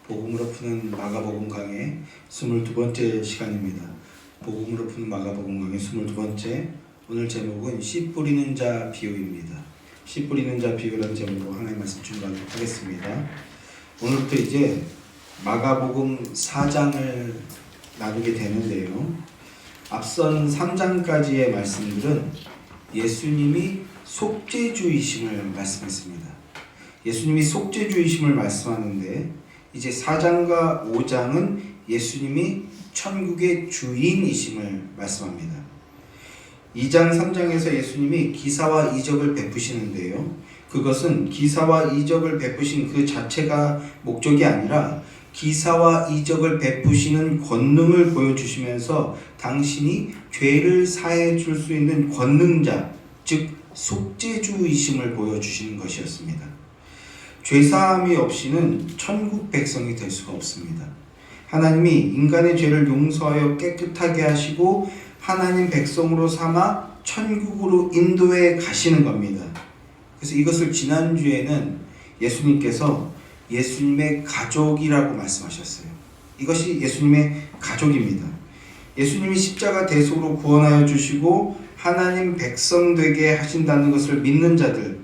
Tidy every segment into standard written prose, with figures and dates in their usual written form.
복음으로 푸는 마가복음 강의 22번째 시간입니다. 복음으로 푸는 마가복음 강의 22번째, 오늘 제목은 씨 뿌리는 자 비유입니다. 씨 뿌리는 자 비유라는 제목으로 하나님의 말씀 준비하도록 하겠습니다. 오늘부터 이제 마가복음 4장을 나누게 되는데요. 앞선 3장까지의 말씀들은 예수님이 속죄주이심을 말씀했습니다. 예수님이 속죄주이심을 말씀하는데 이제 4장과 5장은 예수님이 천국의 주인이심을 말씀합니다. 2장, 3장에서 예수님이 기사와 이적을 베푸시는데요. 그것은 기사와 이적을 베푸신 그 자체가 목적이 아니라 기사와 이적을 베푸시는 권능을 보여주시면서 당신이 죄를 사해 줄 수 있는 권능자, 즉 속죄주이심을 보여주시는 것이었습니다. 죄사함이 없이는 천국 백성이 될 수가 없습니다. 하나님이 인간의 죄를 용서하여 깨끗하게 하시고 하나님 백성으로 삼아 천국으로 인도해 가시는 겁니다. 그래서 이것을 지난주에는 예수님께서 예수님의 가족이라고 말씀하셨어요. 이것이 예수님의 가족입니다. 예수님이 십자가 대속으로 구원하여 주시고 하나님 백성 되게 하신다는 것을 믿는 자들,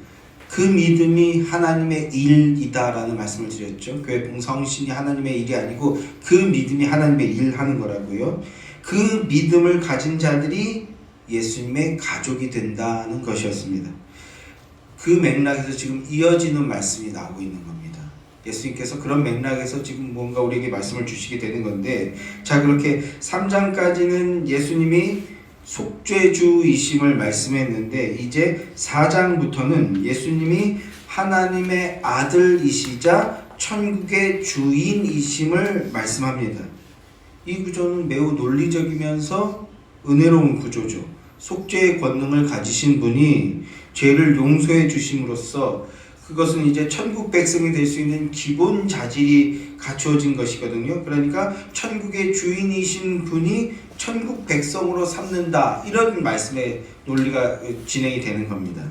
그 믿음이 하나님의 일이다라는 말씀을 드렸죠. 교회 봉사홍신이 하나님의 일이 아니고 그 믿음이 하나님의 일 하는 거라고요. 그 믿음을 가진 자들이 예수님의 가족이 된다는 것이었습니다. 그 맥락에서 지금 이어지는 말씀이 나오고 있는 겁니다. 예수님께서 그런 맥락에서 지금 뭔가 우리에게 말씀을 주시게 되는 건데, 자, 그렇게 3장까지는 예수님이 속죄주이심을 말씀했는데 이제 4장부터는 예수님이 하나님의 아들이시자 천국의 주인이심을 말씀합니다. 이 구조는 매우 논리적이면서 은혜로운 구조죠. 속죄의 권능을 가지신 분이 죄를 용서해 주심으로써 그것은 이제 천국 백성이 될 수 있는 기본 자질이 갖추어진 것이거든요. 그러니까 천국의 주인이신 분이 천국 백성으로 삼는다, 이런 말씀의 논리가 진행이 되는 겁니다.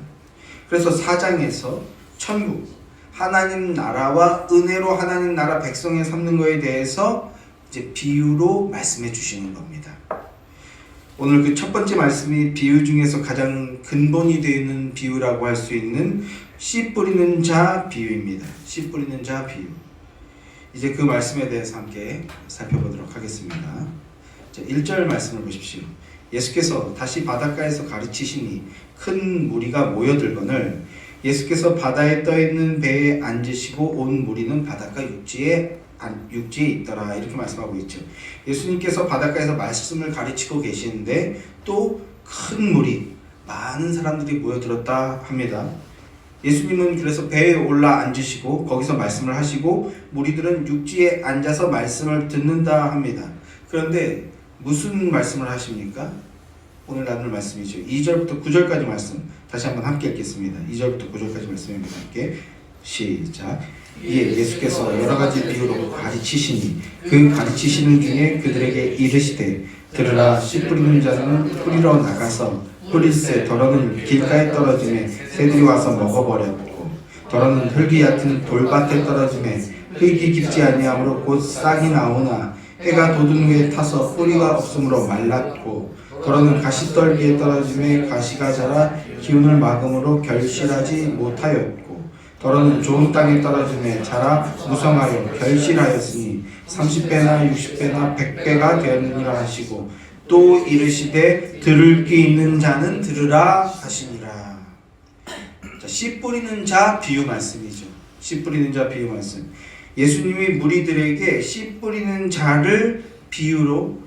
그래서 4장에서 천국, 하나님 나라와 은혜로 하나님 나라 백성에 삼는 것에 대해서 이제 비유로 말씀해 주시는 겁니다. 오늘 그 첫 번째 말씀이 비유 중에서 가장 근본이 되는 비유라고 할 수 있는 씨 뿌리는 자 비유입니다. 씨 뿌리는 자 비유. 이제 그 말씀에 대해서 함께 살펴보도록 하겠습니다. 자, 1절 말씀을 보십시오. 예수께서 다시 바닷가에서 가르치시니 큰 무리가 모여들거늘 예수께서 바다에 떠있는 배에 앉으시고 온 무리는 바닷가 육지에 있더라, 이렇게 말씀하고 있죠. 예수님께서 바닷가에서 말씀을 가르치고 계시는데 또 큰 무리, 많은 사람들이 모여들었다 합니다. 예수님은 그래서 배에 올라 앉으시고 거기서 말씀을 하시고 무리들은 육지에 앉아서 말씀을 듣는다 합니다. 그런데 무슨 말씀을 하십니까? 오늘 나눌 말씀이죠. 2절부터 9절까지 말씀 다시 한번 함께 읽겠습니다. 2절부터 9절까지 말씀입니다. 함께 시작. 이에 예수께서 여러 가지 비유로 가르치시니 그 가르치시는 중에 그들에게 이르시되 들으라. 씨 뿌리는 자는 뿌리러 나가서 뿌릴새 더러는 길가에 떨어지매 새들이 와서 먹어버렸고 더러는 흙이 얕은 돌밭에 떨어지매 흙이 깊지 아니하므로 곧 싹이 나오나 해가 돋은 후에 타서 뿌리가 없으므로 말랐고 더러는 가시떨기에 떨어지매 가시가 자라 기운을 막음으로 결실하지 못하였고 더러는 좋은 땅에 떨어지매 자라 무성하여 결실하였으니 30배나 60배나 100배가 되었느니라 하시고 또 이르시되 들을 귀 있는 자는 들으라 하시니라. 자, 씨 뿌리는 자 비유 말씀이죠. 씨 뿌리는 자 비유 말씀. 예수님이 무리들에게 씨 뿌리는 자를 비유로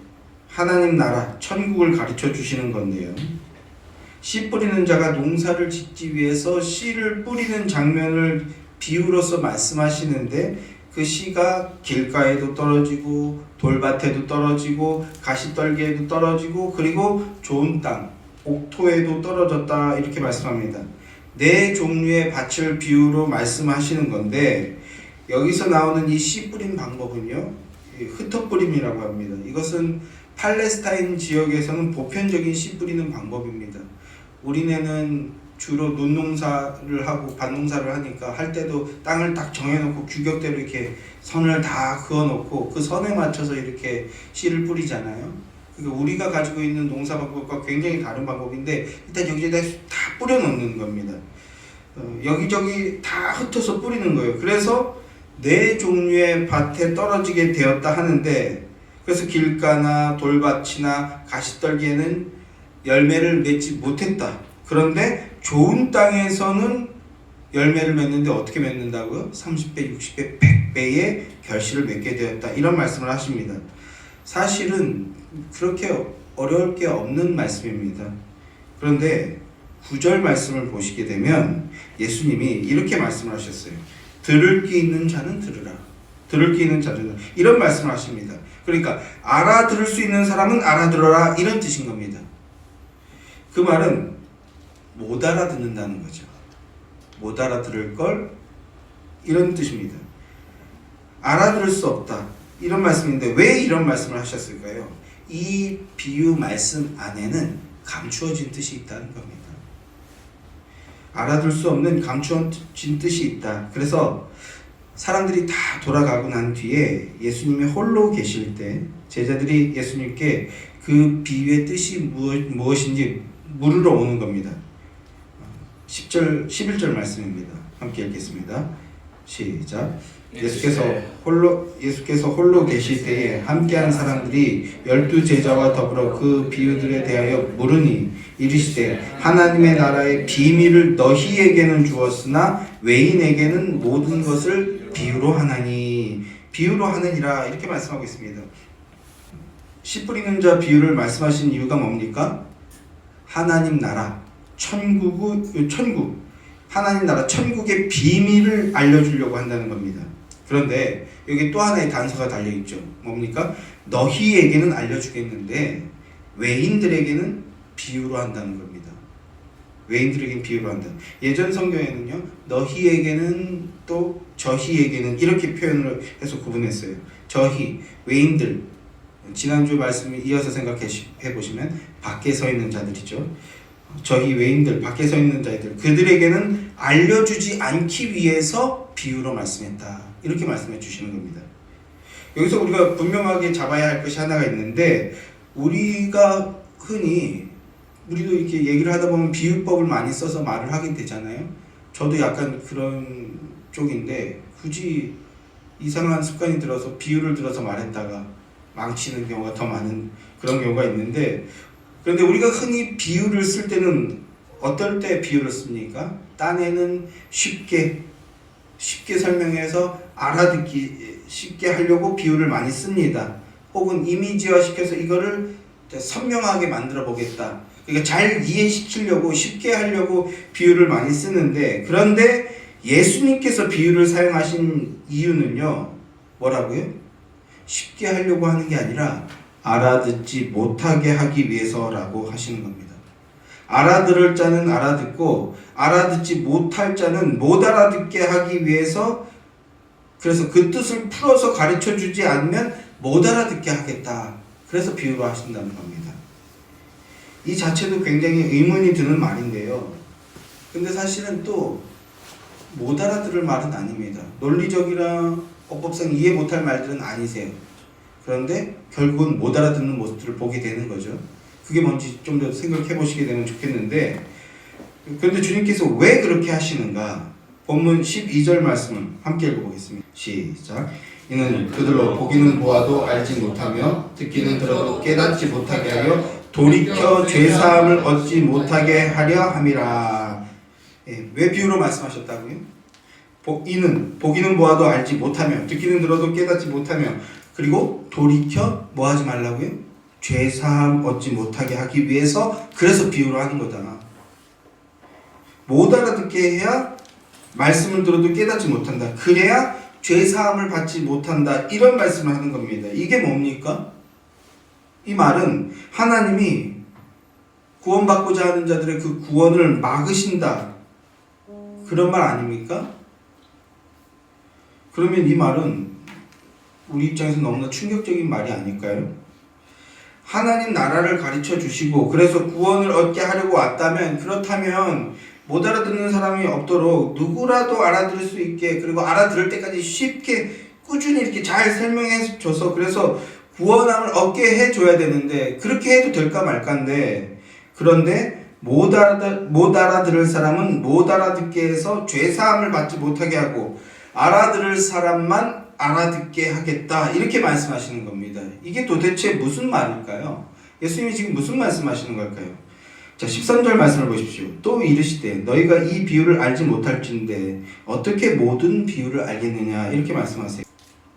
하나님 나라 천국을 가르쳐 주시는 건데요. 씨 뿌리는 자가 농사를 짓기 위해서 씨를 뿌리는 장면을 비유로서 말씀하시는데 그 씨가 길가에도 떨어지고 돌밭에도 떨어지고 가시떨기에도 떨어지고 그리고 좋은 땅, 옥토에도 떨어졌다, 이렇게 말씀합니다. 네 종류의 밭을 비유로 말씀하시는 건데 여기서 나오는 이 씨 뿌린 방법은요, 흩어 뿌림이라고 합니다. 이것은 팔레스타인 지역에서는 보편적인 씨 뿌리는 방법입니다. 우리네는 주로 논농사를 하고 밭농사를 하니까 할 때도 땅을 딱 정해놓고 규격대로 이렇게 선을 다 그어놓고 그 선에 맞춰서 이렇게 씨를 뿌리잖아요. 그러니까 우리가 가지고 있는 농사 방법과 굉장히 다른 방법인데 일단 여기에다 다 뿌려놓는 겁니다. 여기저기 다 흩어서 뿌리는 거예요. 그래서 네 종류의 밭에 떨어지게 되었다 하는데, 그래서 길가나 돌밭이나 가시떨기에는 열매를 맺지 못했다. 그런데 좋은 땅에서는 열매를 맺는데 어떻게 맺는다고요? 30배, 60배, 100배의 결실을 맺게 되었다. 이런 말씀을 하십니다. 사실은 그렇게 어려울 게 없는 말씀입니다. 그런데 9절 말씀을 보시게 되면 예수님이 이렇게 말씀을 하셨어요. 들을 귀 있는 자는 들으라. 들을 귀 있는 자는 이런 말씀을 하십니다. 그러니까 알아들을 수 있는 사람은 알아들어라, 이런 뜻인 겁니다. 그 말은 못 알아듣는다는 거죠. 못 알아들을 걸, 이런 뜻입니다. 알아들을 수 없다, 이런 말씀인데 왜 이런 말씀을 하셨을까요? 이 비유 말씀 안에는 감추어진 뜻이 있다는 겁니다. 알아들 수 없는 감추어진 뜻이 있다. 그래서 사람들이 다 돌아가고 난 뒤에 예수님이 홀로 계실 때 제자들이 예수님께 그 비유의 뜻이 무엇인지 물으러 오는 겁니다. 10절, 11절 말씀입니다. 함께 읽겠습니다. 시작. 예수께서 홀로 계실 때에 함께한 사람들이 12제자와 더불어 그 비유들에 대하여 물으니 이르시되 하나님의 나라의 비밀을 너희에게는 주었으나 외인에게는 모든 것을 비유로 하나니. 비유로 하느니라, 이렇게 말씀하고 있습니다. 씨 뿌리는 자 비유를 말씀하신 이유가 뭡니까? 하나님 나라, 천국, 하나님 나라 천국의 비밀을 알려주려고 한다는 겁니다. 그런데 여기 또 하나의 단서가 달려있죠. 뭡니까? 너희에게는 알려주겠는데 외인들에게는 비유로 한다는 겁니다. 외인들에게는 비유로 한다. 예전 성경에는요, 너희에게는 또 저희에게는 이렇게 표현을 해서 구분했어요. 저희, 외인들. 지난주 말씀을 이어서 생각해 보시면 밖에 서 있는 자들이죠. 저희 외인들, 밖에 서 있는 자들, 그들에게는 알려주지 않기 위해서 비유로 말씀했다. 이렇게 말씀해 주시는 겁니다. 여기서 우리가 분명하게 잡아야 할 것이 하나가 있는데, 우리가 흔히 우리도 이렇게 얘기를 하다 보면 비유법을 많이 써서 말을 하게 되잖아요. 저도 약간 그런 쪽인데 굳이 이상한 습관이 들어서 비유를 들어서 말했다가 망치는 경우가 더 많은 그런 경우가 있는데, 그런데 우리가 흔히 비유를 쓸 때는 어떨 때 비유를 씁니까? 딴에는 쉽게 설명해서 알아듣기 쉽게 하려고 비유를 많이 씁니다. 혹은 이미지화 시켜서 이거를 선명하게 만들어 보겠다. 그러니까 잘 이해시키려고, 쉽게 하려고 비유를 많이 쓰는데, 그런데 예수님께서 비유를 사용하신 이유는요, 뭐라고요? 쉽게 하려고 하는 게 아니라 알아듣지 못하게 하기 위해서라고 하시는 겁니다. 알아들을 자는 알아듣고 알아듣지 못할 자는 못 알아듣게 하기 위해서, 그래서 그 뜻을 풀어서 가르쳐 주지 않으면 못 알아듣게 하겠다. 그래서 비유로 하신다는 겁니다. 이 자체도 굉장히 의문이 드는 말인데요. 근데 사실은 또 못 알아들을 말은 아닙니다. 논리적이나 어법상 이해 못할 말들은 아니세요. 그런데 결국은 못 알아듣는 모습들을 보게 되는 거죠. 그게 뭔지 좀 더 생각해 보시게 되면 좋겠는데, 그런데 주님께서 왜 그렇게 하시는가? 본문 12절 말씀을 함께 읽어보겠습니다. 시작. 이는 그들로 보기는 보아도 알지 못하며 듣기는 들어도 깨닫지 못하게 하여 돌이켜 죄사함을 얻지 못하게 하려 함이라. 왜 비유로 말씀하셨다고요? 이는 보기는 보아도 알지 못하며 듣기는 들어도 깨닫지 못하며, 그리고 돌이켜 뭐 하지 말라고요? 죄사함 얻지 못하게 하기 위해서, 그래서 비유로 하는 거다. 못 알아듣게 해야 말씀을 들어도 깨닫지 못한다. 그래야 죄사함을 받지 못한다. 이런 말씀을 하는 겁니다. 이게 뭡니까? 이 말은 하나님이 구원받고자 하는 자들의 그 구원을 막으신다. 그런 말 아닙니까? 그러면 이 말은 우리 입장에서 너무나 충격적인 말이 아닐까요? 하나님 나라를 가르쳐 주시고 그래서 구원을 얻게 하려고 왔다면, 그렇다면 못 알아듣는 사람이 없도록 누구라도 알아들을 수 있게, 그리고 알아들을 때까지 쉽게 꾸준히 이렇게 잘 설명해 줘서 그래서 구원함을 얻게 해줘야 되는데, 그렇게 해도 될까 말까인데, 그런데 못 알아들을 사람은 못 알아듣게 해서 죄사함을 받지 못하게 하고 알아들을 사람만 알아듣게 하겠다, 이렇게 말씀하시는 겁니다. 이게 도대체 무슨 말일까요? 예수님이 지금 무슨 말씀하시는 걸까요? 자, 13절 말씀을 보십시오. 또 이르시되 너희가 이 비유를 알지 못할진대 어떻게 모든 비유를 알겠느냐, 이렇게 말씀하세요.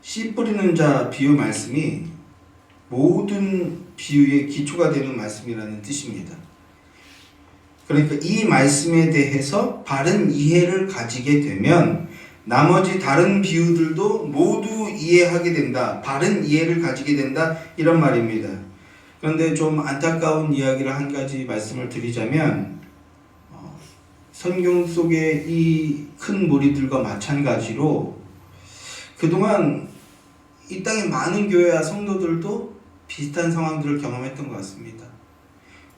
씨 뿌리는 자 비유 말씀이 모든 비유의 기초가 되는 말씀이라는 뜻입니다. 그러니까 이 말씀에 대해서 바른 이해를 가지게 되면 나머지 다른 비유들도 모두 이해하게 된다, 바른 이해를 가지게 된다, 이런 말입니다. 그런데 좀 안타까운 이야기를 한 가지 말씀을 드리자면, 성경 속의 이 큰 무리들과 마찬가지로 그동안 이 땅의 많은 교회와 성도들도 비슷한 상황들을 경험했던 것 같습니다.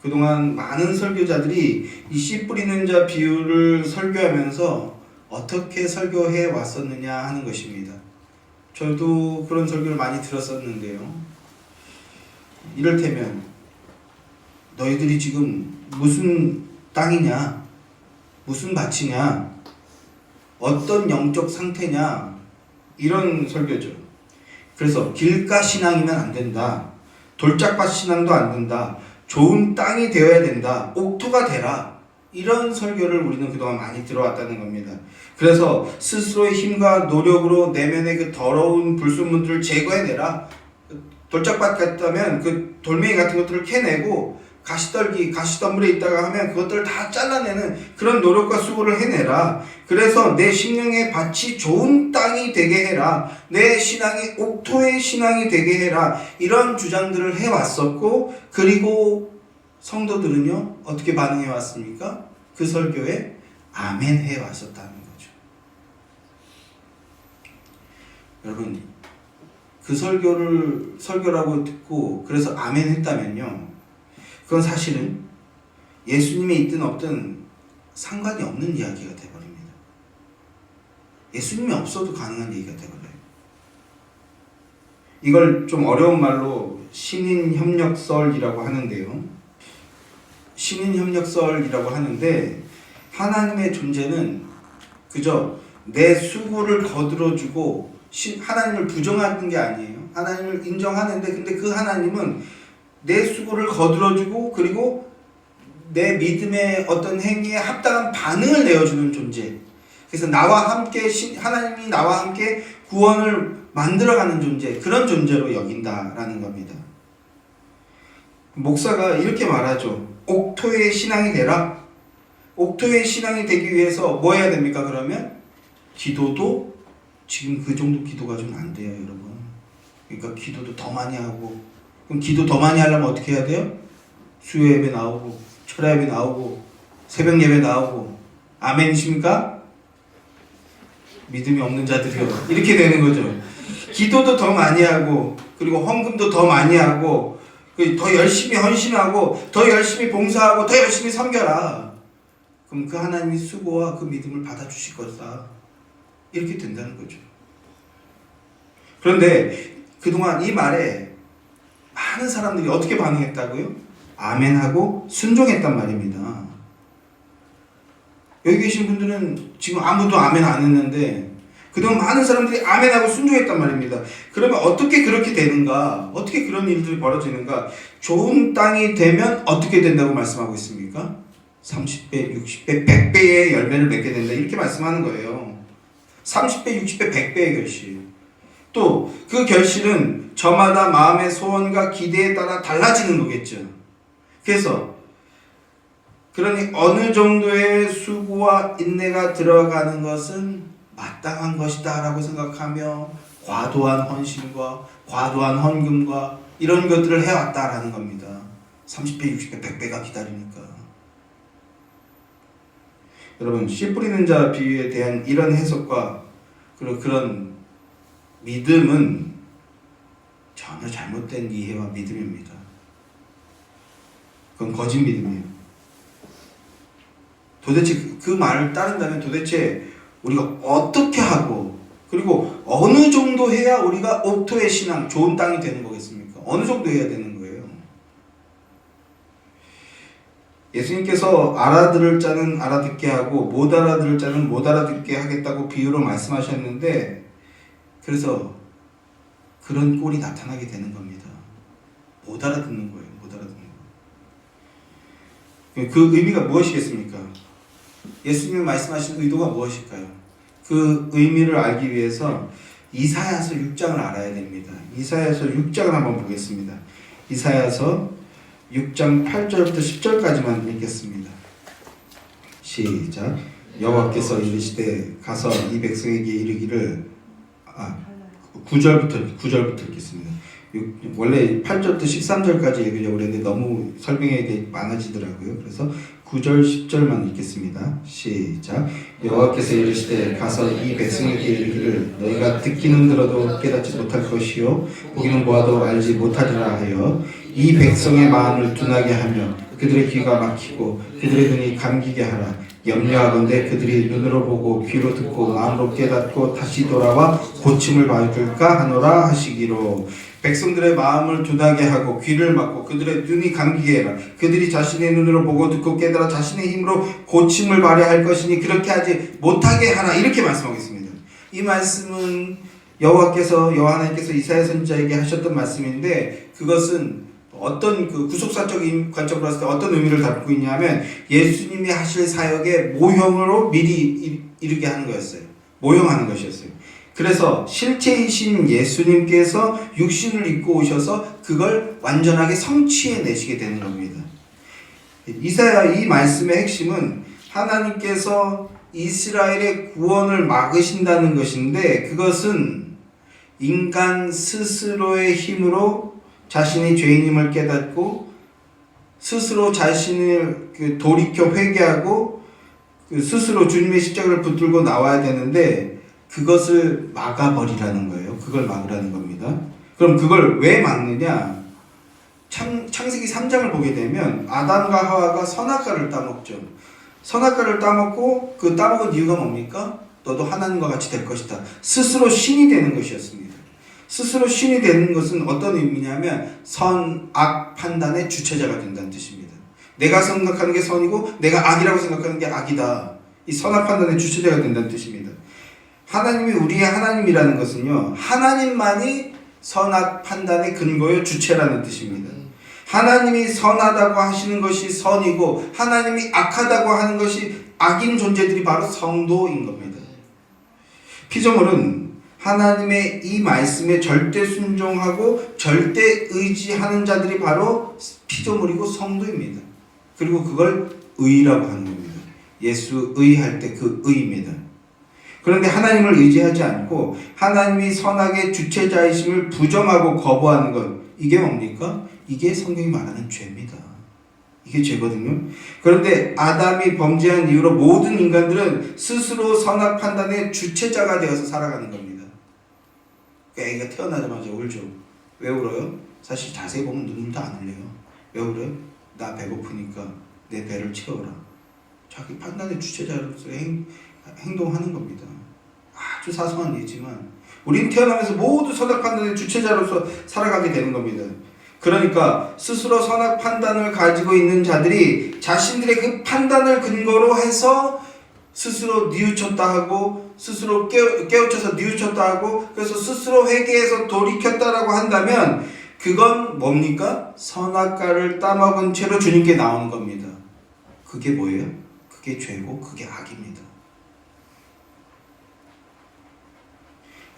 그동안 많은 설교자들이 이 씨 뿌리는 자 비유를 설교하면서 어떻게 설교해 왔었느냐 하는 것입니다. 저도 그런 설교를 많이 들었었는데요. 이를테면 너희들이 지금 무슨 땅이냐, 무슨 밭이냐, 어떤 영적 상태냐, 이런 설교죠. 그래서 길가 신앙이면 안 된다, 돌짝밭 신앙도 안 된다, 좋은 땅이 되어야 된다, 옥토가 되라, 이런 설교를 우리는 그동안 많이 들어왔다는 겁니다. 그래서 스스로의 힘과 노력으로 내면의 그 더러운 불순물들을 제거해내라, 돌짝밭 같다면 그 돌멩이 같은 것들을 캐내고 가시덤불에 있다가 하면 그것들을 다 잘라내는 그런 노력과 수고를 해내라. 그래서 내 심령의 밭이 좋은 땅이 되게 해라, 내 신앙이 옥토의 신앙이 되게 해라, 이런 주장들을 해왔었고, 그리고 성도들은요 어떻게 반응해 왔습니까? 그 설교에 아멘 해왔었다는 거죠. 여러분, 그 설교라고 듣고 그래서 아멘 했다면요, 그건 사실은 예수님이 있든 없든 상관이 없는 이야기가 되어버립니다. 예수님이 없어도 가능한 얘기가 되어버려요. 이걸 좀 어려운 말로 신인협력설이라고 하는데요. 신인협력설이라고 하는데, 하나님의 존재는 그저 내 수고를 거들어주고 하나님을 부정하는 게 아니에요. 하나님을 인정하는데, 근데 그 하나님은 내 수고를 거들어주고 그리고 내 믿음의 어떤 행위에 합당한 반응을 내어주는 존재. 그래서 나와 함께 하나님이 나와 함께 구원을 만들어가는 존재, 그런 존재로 여긴다라는 겁니다. 목사가 이렇게 말하죠. 옥토의 신앙이 되라. 옥토의 신앙이 되기 위해서 뭐 해야 됩니까? 그러면 기도도 지금 그 정도 기도가 좀 안 돼요, 여러분. 그러니까 기도도 더 많이 하고, 그럼 기도 더 많이 하려면 어떻게 해야 돼요? 수요 예배 나오고, 철야 예배 나오고, 새벽 예배 나오고. 아멘이십니까? 믿음이 없는 자들이요, 이렇게 되는 거죠. 기도도 더 많이 하고, 그리고 헌금도 더 많이 하고, 더 열심히 헌신하고, 더 열심히 봉사하고, 더 열심히 섬겨라. 그럼 그 하나님이 수고와 그 믿음을 받아주실 거다, 이렇게 된다는 거죠. 그런데 그동안 이 말에 많은 사람들이 어떻게 반응했다고요? 아멘하고 순종했단 말입니다. 여기 계신 분들은 지금 아무도 아멘 안 했는데 그동안 많은 사람들이 아멘하고 순종했단 말입니다. 그러면 어떻게 그렇게 되는가? 어떻게 그런 일들이 벌어지는가? 좋은 땅이 되면 어떻게 된다고 말씀하고 있습니까? 30배, 60배, 100배의 열매를 맺게 된다, 이렇게 말씀하는 거예요. 30배, 60배, 100배의 결실. 또 그 결실은 저마다 마음의 소원과 기대에 따라 달라지는 거겠죠. 그래서 그러니 어느 정도의 수고와 인내가 들어가는 것은 마땅한 것이다 라고 생각하며 과도한 헌신과 과도한 헌금과 이런 것들을 해왔다라는 겁니다. 30배, 60배, 100배가 기다리니까. 여러분, 씨 뿌리는 자 비유에 대한 이런 해석과 그리고 그런 믿음은 전혀 잘못된 이해와 믿음입니다. 그건 거짓 믿음이에요. 도대체 그 말을 따른다면 도대체 우리가 어떻게 하고 그리고 어느 정도 해야 우리가 옥토의 신앙, 좋은 땅이 되는 거겠습니까? 어느 정도 해야 되는 거예요? 예수님께서 알아들을 자는 알아듣게 하고 못 알아들을 자는 못 알아듣게 하겠다고 비유로 말씀하셨는데 그래서 그런 꼴이 나타나게 되는 겁니다. 못 알아듣는 거예요. 못 알아듣는 거. 그 의미가 무엇이겠습니까? 예수님이 말씀하신 의도가 무엇일까요? 그 의미를 알기 위해서 이사야서 6장을 알아야 됩니다. 이사야서 6장을 한번 보겠습니다. 이사야서 6장 8절부터 10절까지만 읽겠습니다. 시작. 여호와께서 이르시되 가서 이 백성에게 이르기를 9절부터 읽겠습니다. 원래 8절부터 13절까지 읽으려고 그랬는데 너무 설명이 많아지더라고요. 그래서 9절 10절만 읽겠습니다. 시작. 여호와께서 이르시되 가서 이 백성에게 이르기를 너희가 듣기는 들어도 깨닫지 못할 것이요 보기는 보아도 알지 못하리라 하여 이 백성의 마음을 둔하게 하며 그들의 귀가 막히고 그들의 눈이 감기게 하라. 염려하건대 그들이 눈으로 보고 귀로 듣고 마음으로 깨닫고 다시 돌아와 고침을 받을까 하노라 하시기로. 백성들의 마음을 둔하게 하고 귀를 막고 그들의 눈이 감기게 해라. 그들이 자신의 눈으로 보고 듣고 깨달아 자신의 힘으로 고침을 발휘할 것이니 그렇게 하지 못하게 하라. 이렇게 말씀하고 있습니다. 이 말씀은 여호와께서 하나님께서 이사야 선지자에게 하셨던 말씀인데 그것은 어떤 그 구속사적인 관점으로 봤을 때 어떤 의미를 담고 있냐면 예수님이 하실 사역의 모형으로 미리 이르게 하는 거였어요. 모형하는 것이었어요. 그래서 실체이신 예수님께서 육신을 입고 오셔서 그걸 완전하게 성취해 내시게 되는 겁니다. 이사야 이 말씀의 핵심은 하나님께서 이스라엘의 구원을 막으신다는 것인데 그것은 인간 스스로의 힘으로 자신이 죄인임을 깨닫고 스스로 자신을 돌이켜 회개하고 스스로 주님의 십자가를 붙들고 나와야 되는데 그것을 막아버리라는 거예요. 그걸 막으라는 겁니다. 그럼 그걸 왜 막느냐? 창세기 3장을 보게 되면 아담과 하와가 선악과를 따먹죠. 선악과를 따먹고 그 따먹은 이유가 뭡니까? 너도 하나님과 같이 될 것이다. 스스로 신이 되는 것이었습니다. 스스로 신이 되는 것은 어떤 의미냐면 선, 악 판단의 주체자가 된다는 뜻입니다. 내가 생각하는 게 선이고 내가 악이라고 생각하는 게 악이다. 이 선악 판단의 주체자가 된다는 뜻입니다. 하나님이 우리의 하나님이라는 것은요, 하나님만이 선악 판단의 근거요 주체라는 뜻입니다. 하나님이 선하다고 하시는 것이 선이고 하나님이 악하다고 하는 것이 악인 존재들이 바로 성도인 겁니다. 피조물은 하나님의 이 말씀에 절대 순종하고 절대 의지하는 자들이 바로 피조물이고 성도입니다. 그리고 그걸 의라고 하는 겁니다. 예수 의할 때 그 의입니다. 그런데 하나님을 의지하지 않고 하나님이 선악의 주체자이심을 부정하고 거부하는 것, 이게 뭡니까? 이게 성경이 말하는 죄입니다. 이게 죄거든요. 그런데 아담이 범죄한 이후로 모든 인간들은 스스로 선악 판단의 주체자가 되어서 살아가는 겁니다. 애기가 태어나자마자 울죠. 왜 울어요? 사실 자세히 보면 눈물도 안 흘려요. 왜 울어요? 나 배고프니까 내 배를 채워라. 자기 판단의 주체자로서 행동하는 겁니다. 아주 사소한 예지만 우린 태어나면서 모두 선악 판단의 주체자로서 살아가게 되는 겁니다. 그러니까 스스로 선악 판단을 가지고 있는 자들이 자신들의 그 판단을 근거로 해서 스스로 뉘우쳤다 하고 스스로 깨우쳐서 뉘우쳤다 하고 그래서 스스로 회개해서 돌이켰다라고 한다면 그건 뭡니까? 선악과를 따먹은 채로 주님께 나오는 겁니다. 그게 뭐예요? 그게 죄고 그게 악입니다.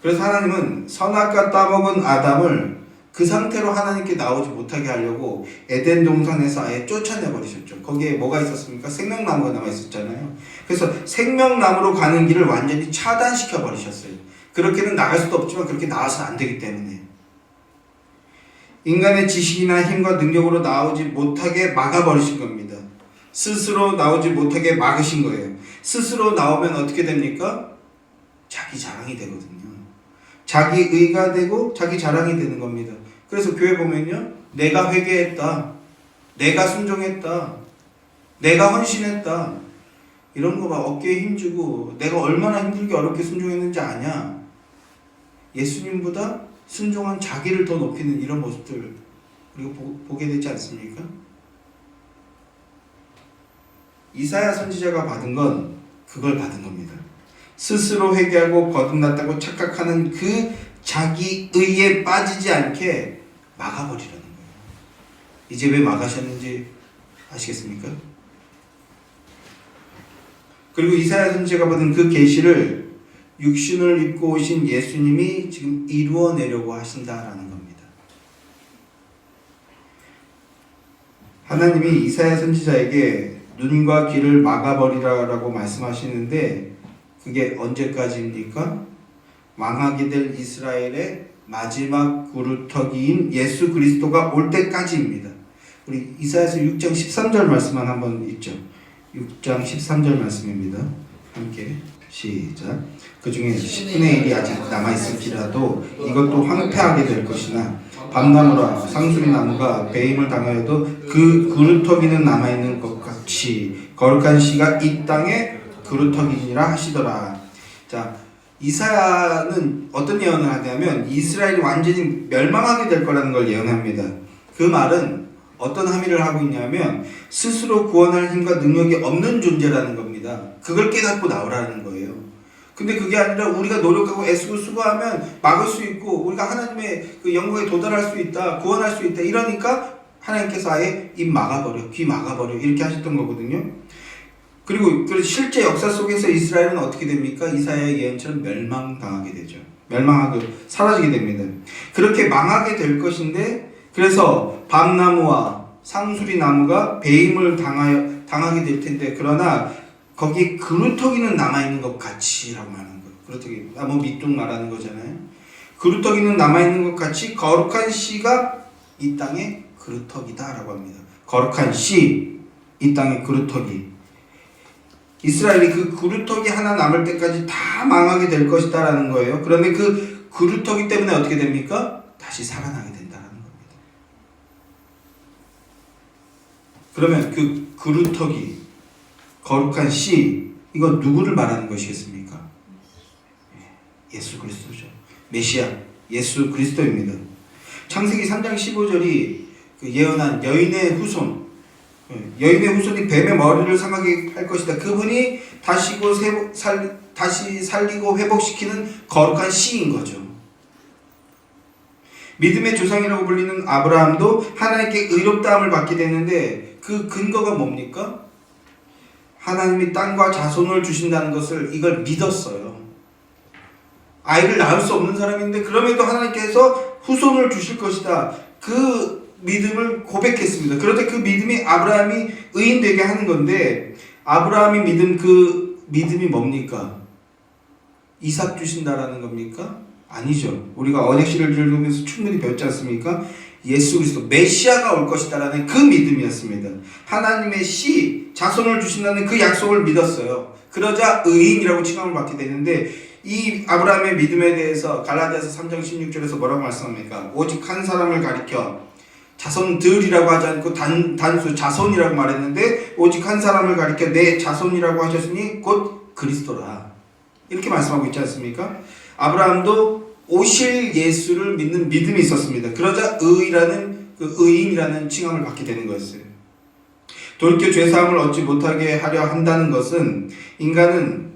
그래서 하나님은 선악과 따먹은 아담을 그 상태로 하나님께 나오지 못하게 하려고 에덴 동산에서 아예 쫓아내버리셨죠. 거기에 뭐가 있었습니까? 생명나무가 남아있었잖아요. 그래서 생명나무로 가는 길을 완전히 차단시켜버리셨어요. 그렇게는 나갈 수도 없지만 그렇게 나와서는 안 되기 때문에 인간의 지식이나 힘과 능력으로 나오지 못하게 막아버리신 겁니다. 스스로 나오지 못하게 막으신 거예요. 스스로 나오면 어떻게 됩니까? 자기 자랑이 되거든요. 자기 의가 되고 자기 자랑이 되는 겁니다. 그래서 교회 보면요, 내가 회개했다, 내가 순종했다, 내가 헌신했다. 이런 거 막 어깨에 힘주고 내가 얼마나 힘들게 어렵게 순종했는지 아냐? 예수님보다 순종한 자기를 더 높이는 이런 모습들 우리가 보게 되지 않습니까? 이사야 선지자가 받은 건 그걸 받은 겁니다. 스스로 회개하고 거듭났다고 착각하는 그 자기 의에 빠지지 않게 막아버리라는 거예요. 이제 왜 막으셨는지 아시겠습니까? 그리고 이사야 선지자가 받은 그 계시를 육신을 입고 오신 예수님이 지금 이루어내려고 하신다라는 겁니다. 하나님이 이사야 선지자에게 눈과 귀를 막아버리라라고 말씀하시는데 그게 언제까지입니까? 망하게 될 이스라엘의 마지막 구루터기인 예수 그리스도가 올 때까지입니다. 우리 이사야서 6장 13절 말씀만 한번 읽죠. 6장 13절 말씀입니다. 함께 시작. 그 중에 10분의 1이 아직 남아있을지라도 이것도 황폐하게 될 것이나 밤나무라 상수리나무가 배임을 당하여도 그 그루터기는 남아있는 것 같이 거룩한 씨가 이 땅에 그루터기니라 하시더라. 자, 이사야는 어떤 예언을 하냐면 이스라엘이 완전히 멸망하게 될 거라는 걸 예언합니다. 그 말은 어떤 함의를 하고 있냐면 스스로 구원할 힘과 능력이 없는 존재라는 겁니다. 그걸 깨닫고 나오라는 거예요. 근데 그게 아니라 우리가 노력하고 애쓰고 수고하면 막을 수 있고 우리가 하나님의 그 영광에 도달할 수 있다, 구원할 수 있다 이러니까 하나님께서 아예 입 막아버려, 귀 막아버려 이렇게 하셨던 거거든요. 그리고 실제 역사 속에서 이스라엘은 어떻게 됩니까? 이사야의 예언처럼 멸망당하게 되죠. 멸망하고 사라지게 됩니다. 그렇게 망하게 될 것인데 그래서 밤나무와 상수리나무가 배임을 당하게 될 텐데 그러나 거기 그루터기는 남아있는 것 같이라고 말하는 거예요. 그루터기, 뭐 밑둥 말하는 거잖아요. 그루터기는 남아있는 것 같이 거룩한 씨가 이 땅의 그루터기다라고 합니다. 거룩한 씨, 이 땅의 그루터기. 이스라엘이 그 그루터기 하나 남을 때까지 다 망하게 될 것이다라는 거예요. 그런데 그 그루터기 때문에 어떻게 됩니까? 다시 살아나게 된다는 겁니다. 그러면 그 그루터기, 거룩한 씨, 이거 누구를 말하는 것이겠습니까? 예수 그리스도죠. 메시아, 예수 그리스도입니다. 창세기 3장 15절이 그 예언한 여인의 후손, 여인의 후손이 뱀의 머리를 상하게 할 것이다. 그분이 다시 살리고 회복시키는 거룩한 씨인 거죠. 믿음의 조상이라고 불리는 아브라함도 하나님께 의롭다함을 받게 됐는데 그 근거가 뭡니까? 하나님이 땅과 자손을 주신다는 것을 이걸 믿었어요. 아이를 낳을 수 없는 사람인데 그럼에도 하나님께서 후손을 주실 것이다. 그 믿음을 고백했습니다. 그런데 그 믿음이 아브라함이 의인되게 하는 건데 아브라함이 믿은 그 믿음이 뭡니까? 이삭 주신다라는 겁니까? 아니죠. 우리가 언약식을 읽으면서 충분히 배웠지 않습니까? 예수 그리스도 메시아가 올 것이다라는 그 믿음이었습니다. 하나님의 씨, 자손을 주신다는 그 약속을 믿었어요. 그러자 의인이라고 칭함을 받게 되는데 이 아브라함의 믿음에 대해서 갈라디아서 3장 16절에서 뭐라고 말씀합니까? 오직 한 사람을 가리켜 자손들이라고 하지 않고 단수 자손이라고 말했는데 오직 한 사람을 가리켜 내 자손이라고 하셨으니 곧 그리스도라. 이렇게 말씀하고 있지 않습니까? 아브라함도 오실 예수를 믿는 믿음이 있었습니다. 그러자 의인이라는 칭함을 받게 되는 거였어요. 돌이켜 죄사함을 얻지 못하게 하려 한다는 것은 인간은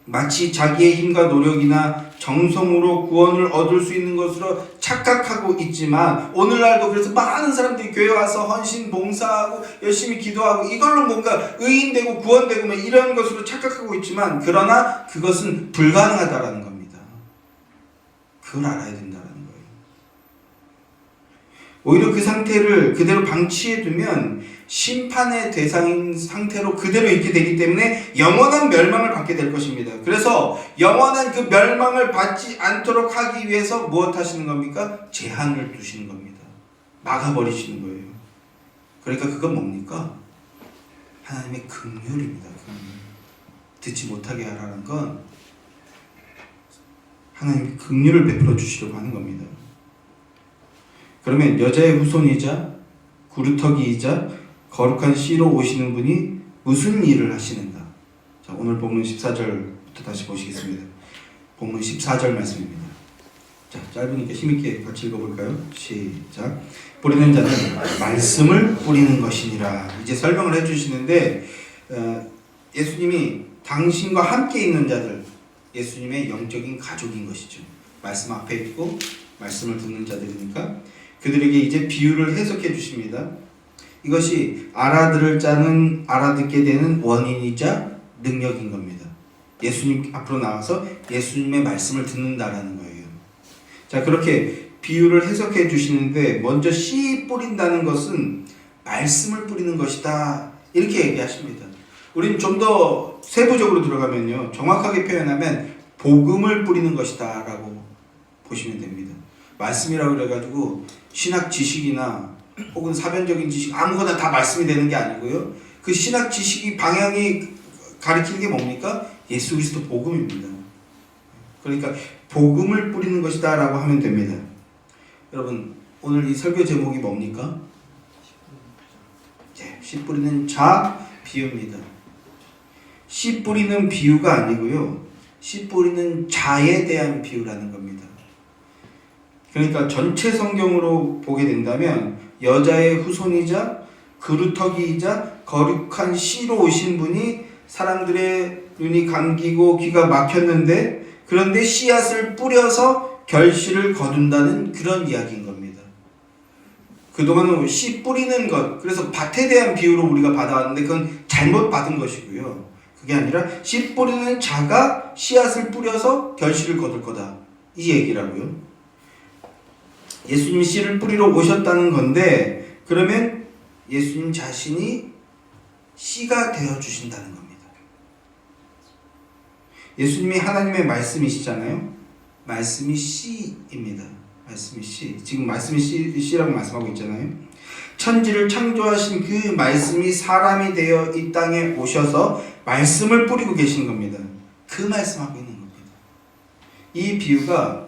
마치 자기의 힘과 노력이나 정성으로 구원을 얻을 수 있는 것으로 착각하고 있지만 오늘날도 그래서 많은 사람들이 교회 와서 헌신 봉사하고 열심히 기도하고 이걸로 뭔가 의인되고 구원되고 뭐 이런 것으로 착각하고 있지만 그러나 그것은 불가능하다라는 겁니다. 그걸 알아야 된다는 거예요. 오히려 그 상태를 그대로 방치해 두면 심판의 대상인 상태로 그대로 있게 되기 때문에 영원한 멸망을 받게 될 것입니다. 그래서 영원한 그 멸망을 받지 않도록 하기 위해서 무엇 하시는 겁니까? 제한을 두시는 겁니다. 막아버리시는 거예요. 그러니까 그건 뭡니까? 하나님의 긍휼입니다. 긍휼. 듣지 못하게 하라는 건 하나님의 긍휼을 베풀어 주시려고 하는 겁니다. 그러면 여자의 후손이자 구루터기이자 거룩한 씨로 오시는 분이 무슨 일을 하시는가? 자, 오늘 본문 14절부터 다시 보시겠습니다. 본문 14절 말씀입니다. 자, 짧으니까 힘있게 같이 읽어볼까요? 시작. 뿌리는 자는 말씀을 뿌리는 것이니라. 이제 설명을 해주시는데 예수님이 당신과 함께 있는 자들, 예수님의 영적인 가족인 것이죠. 말씀 앞에 있고 말씀을 듣는 자들이니까 그들에게 이제 비유를 해석해 주십니다. 이것이 알아들을 자는 알아듣게 되는 원인이자 능력인 겁니다. 예수님 앞으로 나와서 예수님의 말씀을 듣는다라는 거예요. 자, 그렇게 비유를 해석해 주시는데 먼저 씨 뿌린다는 것은 말씀을 뿌리는 것이다 이렇게 얘기하십니다. 우리는 좀 더 세부적으로 들어가면요, 정확하게 표현하면 복음을 뿌리는 것이다 라고 보시면 됩니다. 말씀이라고 그래가지고 신학 지식이나 혹은 사변적인 지식 아무거나 다 말씀이 되는 게 아니고요, 그 신학 지식이 방향이 가리키는 게 뭡니까? 예수 그리스도 복음입니다. 그러니까 복음을 뿌리는 것이다 라고 하면 됩니다. 여러분, 오늘 이 설교 제목이 뭡니까? 씨 뿌리는 자 비유입니다. 씨 뿌리는 비유가 아니고요, 씨 뿌리는 자에 대한 비유라는 겁니다. 그러니까 전체 성경으로 보게 된다면 여자의 후손이자 그루터기이자 거룩한 씨로 오신 분이 사람들의 눈이 감기고 귀가 막혔는데, 그런데 씨앗을 뿌려서 결실을 거둔다는 그런 이야기인 겁니다. 그동안은 씨 뿌리는 것, 그래서 밭에 대한 비유로 우리가 받아왔는데 그건 잘못 받은 것이고요. 그게 아니라 씨 뿌리는 자가 씨앗을 뿌려서 결실을 거둘 거다, 이 얘기라고요. 예수님이 씨를 뿌리러 오셨다는 건데, 그러면 예수님 자신이 씨가 되어 주신다는 겁니다. 예수님이 하나님의 말씀이시잖아요. 말씀이 씨입니다. 말씀이 씨. 지금 말씀이 씨라고 말씀하고 있잖아요. 천지를 창조하신 그 말씀이 사람이 되어 이 땅에 오셔서 말씀을 뿌리고 계신 겁니다. 그 말씀하고 있는 겁니다. 이 비유가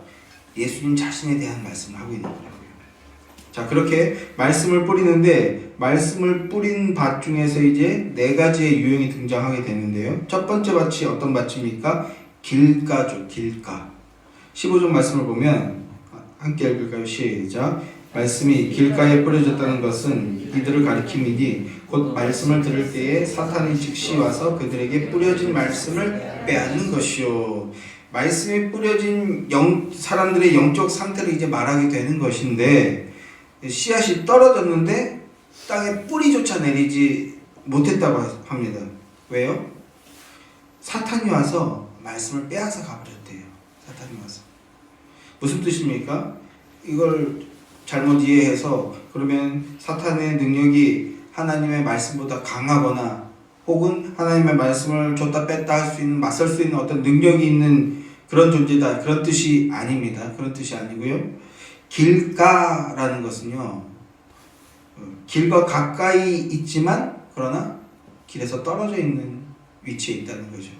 예수님 자신에 대한 말씀을 하고 있는 거라고요. 자, 그렇게 말씀을 뿌리는데, 말씀을 뿌린 밭 중에서 이제 네 가지의 유형이 등장하게 되는데요. 첫 번째 밭이 어떤 밭입니까? 길가죠. 길가. 15절 말씀을 보면 함께 읽을까요? 시작. 말씀이 길가에 뿌려졌다는 것은 이들을 가리킴이니 곧 말씀을 들을 때에 사탄이 즉시 와서 그들에게 뿌려진 말씀을 빼앗는 것이요. 말씀이 뿌려진 사람들의 영적 상태를 이제 말하게 되는 것인데, 씨앗이 떨어졌는데 땅에 뿌리조차 내리지 못했다고 합니다. 왜요? 사탄이 와서 말씀을 빼앗아 가버렸대요. 사탄이 와서. 무슨 뜻입니까? 이걸 잘못 이해해서 그러면 사탄의 능력이 하나님의 말씀보다 강하거나 혹은 하나님의 말씀을 줬다 뺐다 할 수 있는, 맞설 수 있는 어떤 능력이 있는 그런 존재다, 그런 뜻이 아닙니다. 그런 뜻이 아니고요, 길가라는 것은요, 길과 가까이 있지만 그러나 길에서 떨어져 있는 위치에 있다는 거죠.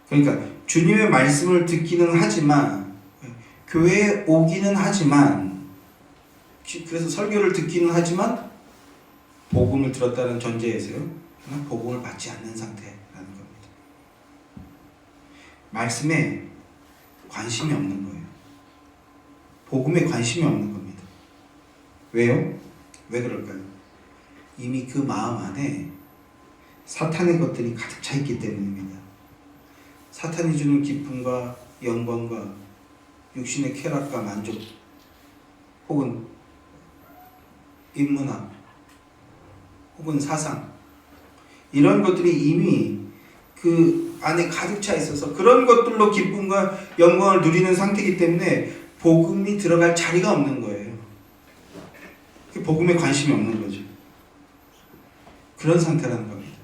그러니까 주님의 말씀을 듣기는 하지만, 교회에 오기는 하지만, 그래서 설교를 듣기는 하지만 복음을 들었다는 전제에서요, 복음을 받지 않는 상태라는 겁니다. 말씀에 관심이 없는 거예요. 복음에 관심이 없는 겁니다. 왜요? 왜 그럴까요? 이미 그 마음 안에 사탄의 것들이 가득 차 있기 때문입니다. 사탄이 주는 기쁨과 영광과 육신의 쾌락과 만족, 혹은 인문학, 혹은 사상, 이런 것들이 이미 그 안에 가득 차 있어서 그런 것들로 기쁨과 영광을 누리는 상태이기 때문에 복음이 들어갈 자리가 없는 거예요. 복음에 관심이 없는 거죠. 그런 상태라는 겁니다.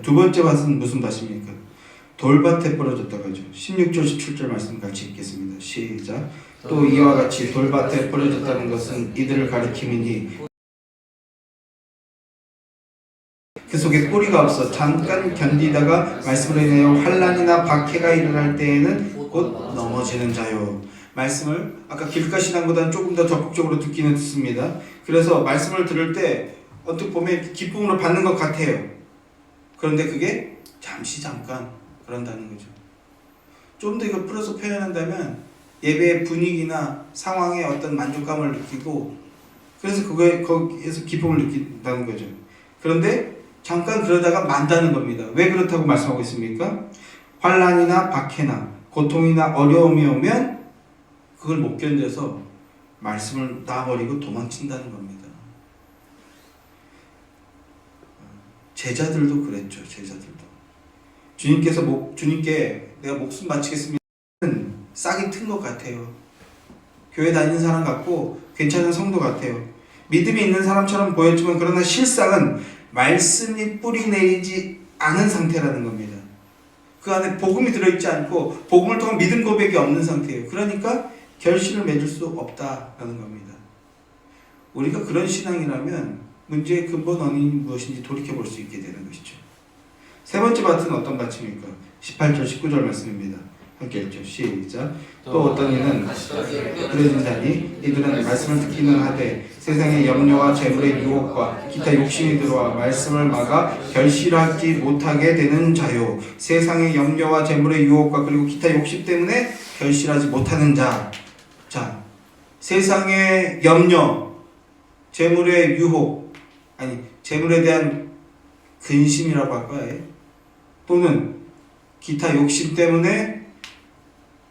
두 번째 밭은 무슨 밭입니까? 돌밭에 뿌려졌다고 하죠. 16절 17절 말씀 같이 읽겠습니다. 시작. 또 이와 같이 돌밭에 뿌려졌다는 것은 이들을 가리킴이니 그 속에 뿌리가 없어 잠깐 견디다가 말씀으로 인하여 환난이나 박해가 일어날 때에는 곧 넘어지는 자요. 말씀을 아까 길가 신앙보다는 조금 더 적극적으로 듣기는 듣습니다. 그래서 말씀을 들을 때 언뜻 보면 기쁨으로 받는 것 같아요. 그런데 그게 잠깐 그런다는 거죠. 좀 더 이거 풀어서 표현한다면 예배의 분위기나 상황에 어떤 만족감을 느끼고 그래서 거기에서 기쁨을 느낀다는 거죠. 그런데 잠깐 그러다가 만다는 겁니다. 왜 그렇다고 말씀하고 있습니까? 환난이나 박해나 고통이나 어려움이 오면 그걸 못 견뎌서 말씀을 놔버리고 도망친다는 겁니다. 제자들도 그랬죠. 제자들도 주님께 내가 목숨 바치겠습니다. 싹이 튼 것 같아요. 교회 다니는 사람 같고 괜찮은 성도 같아요. 믿음이 있는 사람처럼 보였지만 그러나 실상은 말씀이 뿌리 내리지 않은 상태라는 겁니다. 그 안에 복음이 들어있지 않고 복음을 통한 믿음 고백이 없는 상태예요. 그러니까 결실을 맺을 수 없다라는 겁니다. 우리가 그런 신앙이라면 문제의 근본 원인이 무엇인지 돌이켜볼 수 있게 되는 것이죠. 세 번째 밭은 어떤 밭입니까? 18절 19절 말씀입니다. 함께 읽죠. 시작. 또 어떤 이는 그러진 자니 이들은 말씀을 듣기는 하되 세상의 염려와 재물의 유혹과 기타 욕심이 들어와 말씀을 막아 결실하지 못하게 되는 자요. 세상의 염려와 재물의 유혹과 그리고 기타 욕심 때문에 결실하지 못하는 자. 자, 세상의 염려, 재물의 유혹, 재물에 대한 근심이라고 할까요? 또는 기타 욕심 때문에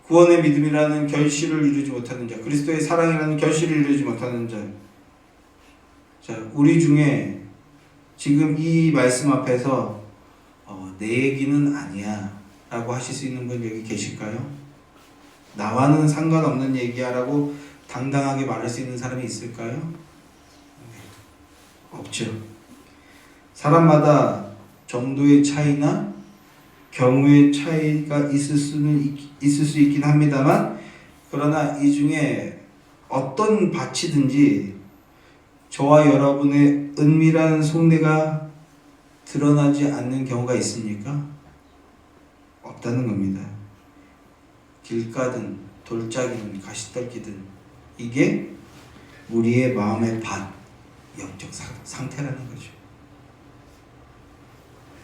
구원의 믿음이라는 결실을 이루지 못하는 자, 그리스도의 사랑이라는 결실을 이루지 못하는 자. 자, 우리 중에 지금 이 말씀 앞에서 내 얘기는 아니야 라고 하실 수 있는 분 여기 계실까요? 나와는 상관없는 얘기야 라고 당당하게 말할 수 있는 사람이 있을까요? 없죠. 사람마다 정도의 차이나 경우의 차이가 있을 수 있긴 합니다만, 그러나 이 중에 어떤 밭이든지 저와 여러분의 은밀한 속내가 드러나지 않는 경우가 있습니까? 없다는 겁니다. 길가든 돌짝이든 가시떨기든 이게 우리의 마음의 밭, 영적 상태라는 거죠.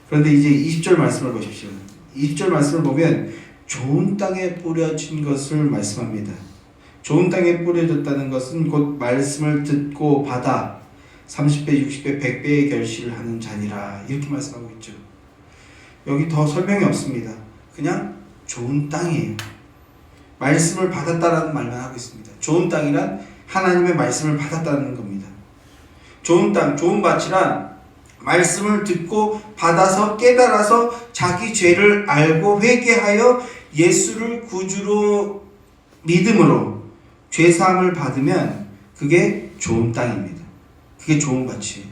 그런데 이제 20절 말씀을 보십시오. 20절 말씀을 보면 좋은 땅에 뿌려진 것을 말씀합니다. 좋은 땅에 뿌려졌다는 것은 곧 말씀을 듣고 받아 30배, 60배, 100배의 결실을 하는 자니라 이렇게 말씀하고 있죠. 여기 더 설명이 없습니다. 그냥 좋은 땅이에요. 말씀을 받았다라는 말만 하고 있습니다. 좋은 땅이란 하나님의 말씀을 받았다는 겁니다. 좋은 땅, 좋은 밭이란 말씀을 듣고 받아서 깨달아서 자기 죄를 알고 회개하여 예수를 구주로 믿음으로 죄사함을 받으면 그게 좋은 땅입니다. 그게 좋은 밭이에요.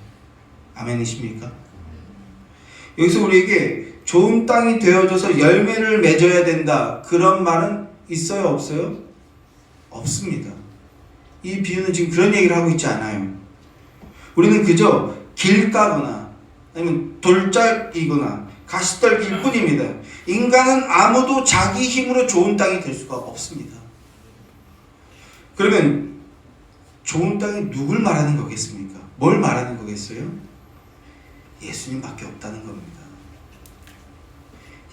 아멘이십니까? 여기서 우리에게 좋은 땅이 되어져서 열매를 맺어야 된다, 그런 말은 있어요? 없어요? 없습니다. 이 비유는 지금 그런 얘기를 하고 있지 않아요. 우리는 그저 길가거나 아니면 돌짝이거나 가시떨기일 뿐입니다. 인간은 아무도 자기 힘으로 좋은 땅이 될 수가 없습니다. 그러면 좋은 땅이 누굴 말하는 거겠습니까? 뭘 말하는 거겠어요? 예수님밖에 없다는 겁니다.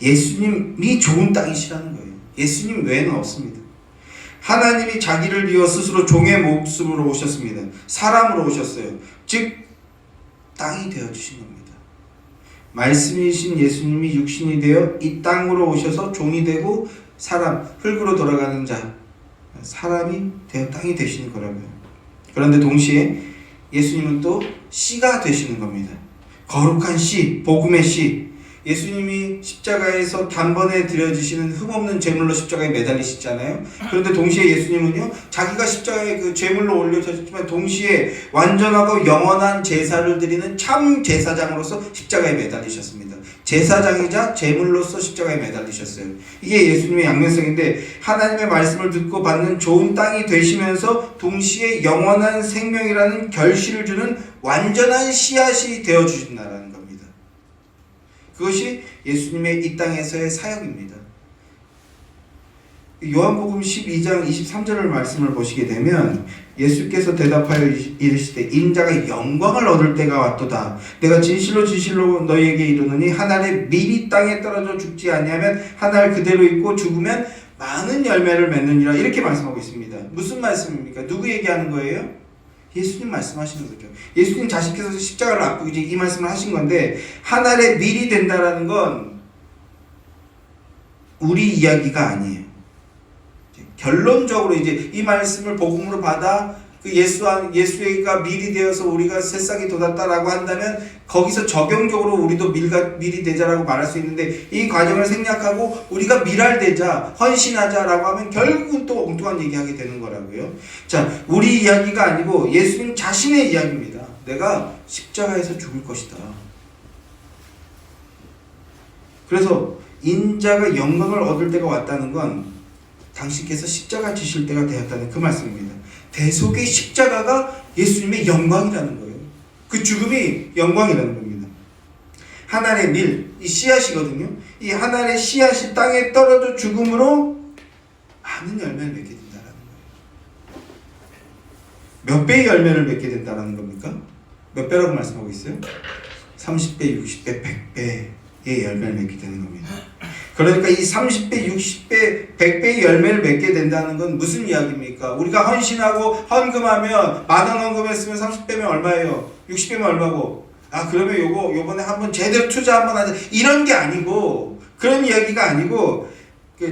예수님이 좋은 땅이시라는 거예요. 예수님 외에는 없습니다. 하나님이 자기를 비워 스스로 종의 모습으로 오셨습니다. 사람으로 오셨어요. 즉 땅이 되어주신 겁니다. 말씀이신 예수님이 육신이 되어 이 땅으로 오셔서 종이 되고 사람, 흙으로 돌아가는 자, 사람이 되어 땅이 되시는 거라고요. 그런데 동시에 예수님은 또 씨가 되시는 겁니다. 거룩한 씨, 복음의 씨. 예수님이 십자가에서 단번에 드려지시는 흠없는 제물로 십자가에 매달리시잖아요. 그런데 동시에 예수님은요, 자기가 십자가에 그 제물로 올려졌지만 동시에 완전하고 영원한 제사를 드리는 참 제사장으로서 십자가에 매달리셨습니다. 제사장이자 제물로서 십자가에 매달리셨어요. 이게 예수님의 양면성인데, 하나님의 말씀을 듣고 받는 좋은 땅이 되시면서 동시에 영원한 생명이라는 결실을 주는 완전한 씨앗이 되어주신다는 겁니다. 그것이 예수님의 이 땅에서의 사역입니다. 요한복음 12장 23절을 말씀을 보시게 되면 예수께서 대답하여 이르시되 인자가 영광을 얻을 때가 왔도다. 내가 진실로 진실로 너희에게 이르노니 한 알의 밀이 땅에 떨어져 죽지 아니하면 한 알 그대로 있고 죽으면 많은 열매를 맺느니라. 이렇게 말씀하고 있습니다. 무슨 말씀입니까? 누구 얘기하는 거예요? 예수님 말씀하시는 거죠. 예수님 자신께서 십자가를 앞두고 이 말씀을 하신 건데, 한 알의 밀이 된다라는 건 우리 이야기가 아니에요. 결론적으로 이제 이 말씀을 복음으로 받아 그 예수가 밀이 되어서 우리가 새싹이 돋았다라고 한다면 거기서 적용적으로 우리도 밀이 되자라고 말할 수 있는데, 이 과정을 생략하고 우리가 밀알되자, 헌신하자라고 하면 결국은 또 엉뚱한 얘기하게 되는 거라고요. 자, 우리 이야기가 아니고 예수님 자신의 이야기입니다. 내가 십자가에서 죽을 것이다. 그래서 인자가 영광을 얻을 때가 왔다는 건 당신께서 십자가 지실 때가 되었다는 그 말씀입니다. 대속의 십자가가 예수님의 영광이라는 거예요. 그 죽음이 영광이라는 겁니다. 한 알의 밀, 이 씨앗이거든요. 이 한 알의 씨앗이 땅에 떨어져 죽음으로 많은 열매를 맺게 된다는 거예요. 몇 배의 열매를 맺게 된다는 겁니까? 몇 배라고 말씀하고 있어요? 30배, 60배, 100배의 열매를 맺게 되는 겁니다. 그러니까 이 30배, 60배, 100배의 열매를 맺게 된다는 건 무슨 이야기입니까? 우리가 헌신하고 헌금하면 10,000원 헌금했으면 30배면 얼마예요? 60배면 얼마고? 아, 그러면 요번에 한번 제대로 투자 한번 하자. 이런 게 아니고, 그런 이야기가 아니고,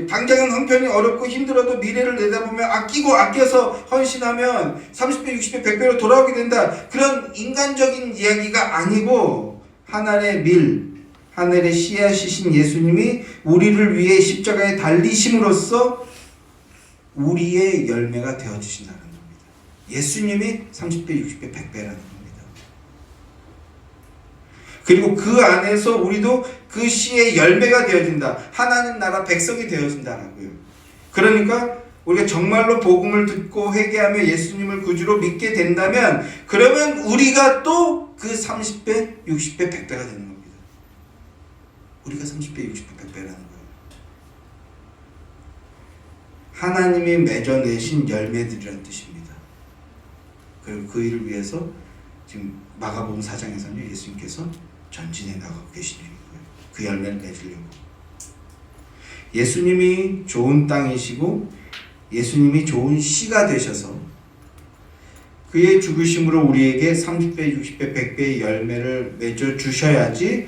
당장은 형편이 어렵고 힘들어도 미래를 내다보면 아껴서 헌신하면 30배, 60배, 100배로 돌아오게 된다. 그런 인간적인 이야기가 아니고, 하늘의 밀, 하늘의 씨앗이신 예수님이 우리를 위해 십자가에 달리심으로써 우리의 열매가 되어주신다는 겁니다. 예수님이 30배, 60배, 100배라는 겁니다. 그리고 그 안에서 우리도 그 씨의 열매가 되어진다. 하나님 나라 백성이 되어진다라고요. 그러니까 우리가 정말로 복음을 듣고 회개하며 예수님을 구주로 믿게 된다면, 그러면 우리가 또 그 30배, 60배, 100배가 되는 겁니다. 우리가 30배, 60배, 100배라는 거예요. 하나님이 맺어내신 열매들이라는 뜻입니다. 그리고 그 일을 위해서 지금 마가복음 4장에서는 예수님께서 전진해 나가고 계신 거예요. 그 열매를 맺으려고. 예수님이 좋은 땅이시고 예수님이 좋은 씨가 되셔서 그의 죽으심으로 우리에게 30배, 60배, 100배의 열매를 맺어주셔야지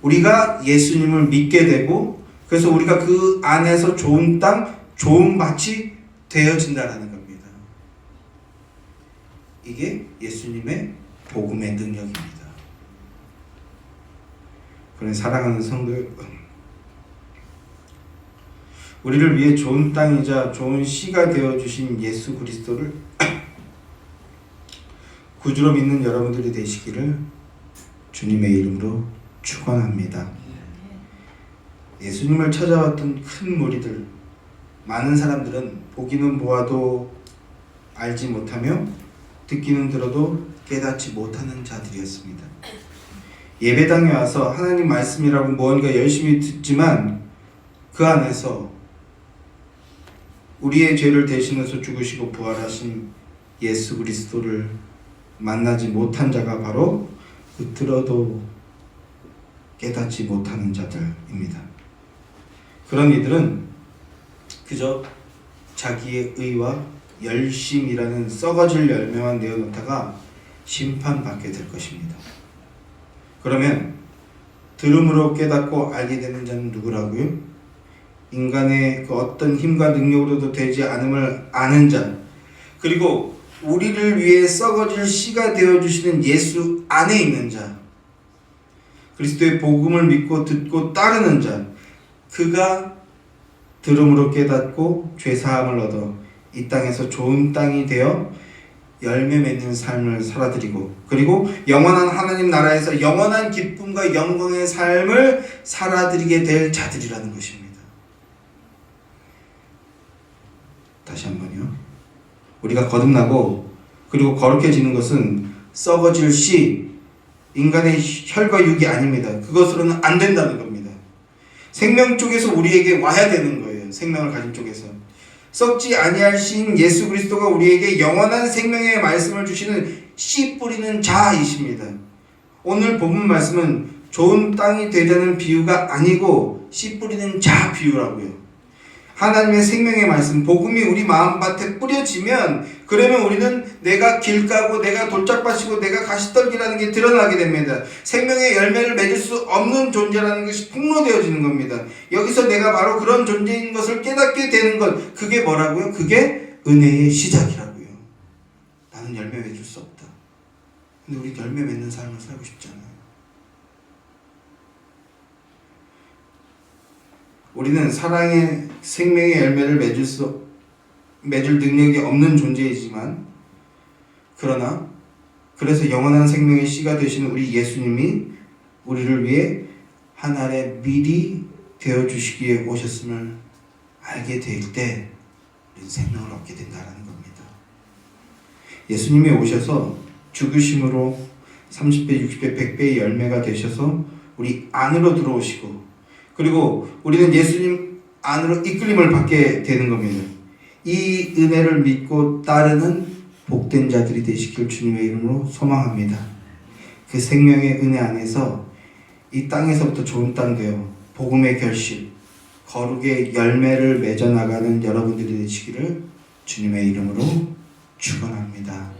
우리가 예수님을 믿게 되고, 그래서 우리가 그 안에서 좋은 땅, 좋은 밭이 되어진다는 겁니다. 이게 예수님의 복음의 능력입니다. 그런 사랑하는 성도 여러분, 우리를 위해 좋은 땅이자 좋은 씨가 되어주신 예수 그리스도를 구주로 믿는 여러분들이 되시기를 주님의 이름으로 축원합니다. 예수님을 찾아왔던 큰 무리들, 많은 사람들은 보기는 보아도 알지 못하며 듣기는 들어도 깨닫지 못하는 자들이었습니다. 예배당에 와서 하나님 말씀이라고 무언가 열심히 듣지만 그 안에서 우리의 죄를 대신해서 죽으시고 부활하신 예수 그리스도를 만나지 못한 자가 바로 그 들어도 깨닫지 못하는 자들입니다. 그런 이들은 그저 자기의 의와 열심이라는 썩어질 열매만 내어놓다가 심판받게 될 것입니다. 그러면 들음으로 깨닫고 알게 되는 자는 누구라고요? 인간의 그 어떤 힘과 능력으로도 되지 않음을 아는 자, 그리고 우리를 위해 썩어질 씨가 되어주시는 예수 안에 있는 자, 그리스도의 복음을 믿고 듣고 따르는 자, 그가 들음으로 깨닫고 죄사함을 얻어 이 땅에서 좋은 땅이 되어 열매 맺는 삶을 살아드리고, 그리고 영원한 하나님 나라에서 영원한 기쁨과 영광의 삶을 살아드리게 될 자들이라는 것입니다. 다시 한번요. 우리가 거듭나고 그리고 거룩해지는 것은 썩어질 씨, 인간의 혈과 육이 아닙니다. 그것으로는 안 된다는 겁니다. 생명 쪽에서 우리에게 와야 되는 거예요. 생명을 가진 쪽에서. 썩지 아니하신 예수 그리스도가 우리에게 영원한 생명의 말씀을 주시는 씨 뿌리는 자이십니다. 오늘 본문 말씀은 좋은 땅이 되자는 비유가 아니고 씨 뿌리는 자 비유라고요. 하나님의 생명의 말씀, 복음이 우리 마음밭에 뿌려지면 그러면 우리는 내가 길 까고 내가 돌짝밭이고 내가 가시떨기라는 게 드러나게 됩니다. 생명의 열매를 맺을 수 없는 존재라는 것이 폭로되어지는 겁니다. 여기서 내가 바로 그런 존재인 것을 깨닫게 되는 것, 그게 뭐라고요? 그게 은혜의 시작이라고요. 나는 열매 맺을 수 없다. 근데 우리 열매 맺는 삶을 살고 싶잖아요. 우리는 사랑의 생명의 열매를 맺을 능력이 없는 존재이지만 그래서 영원한 생명의 씨가 되시는 우리 예수님이 우리를 위해 하늘에 미리 되어주시기에 오셨음을 알게 될 때 우리는 생명을 얻게 된다는 겁니다. 예수님이 오셔서 죽으심으로 30배, 60배, 100배의 열매가 되셔서 우리 안으로 들어오시고 그리고 우리는 예수님 안으로 이끌림을 받게 되는 겁니다. 이 은혜를 믿고 따르는 복된 자들이 되시길 주님의 이름으로 소망합니다. 그 생명의 은혜 안에서 이 땅에서부터 좋은 땅 되어 복음의 결실, 거룩의 열매를 맺어나가는 여러분들이 되시기를 주님의 이름으로 축원합니다.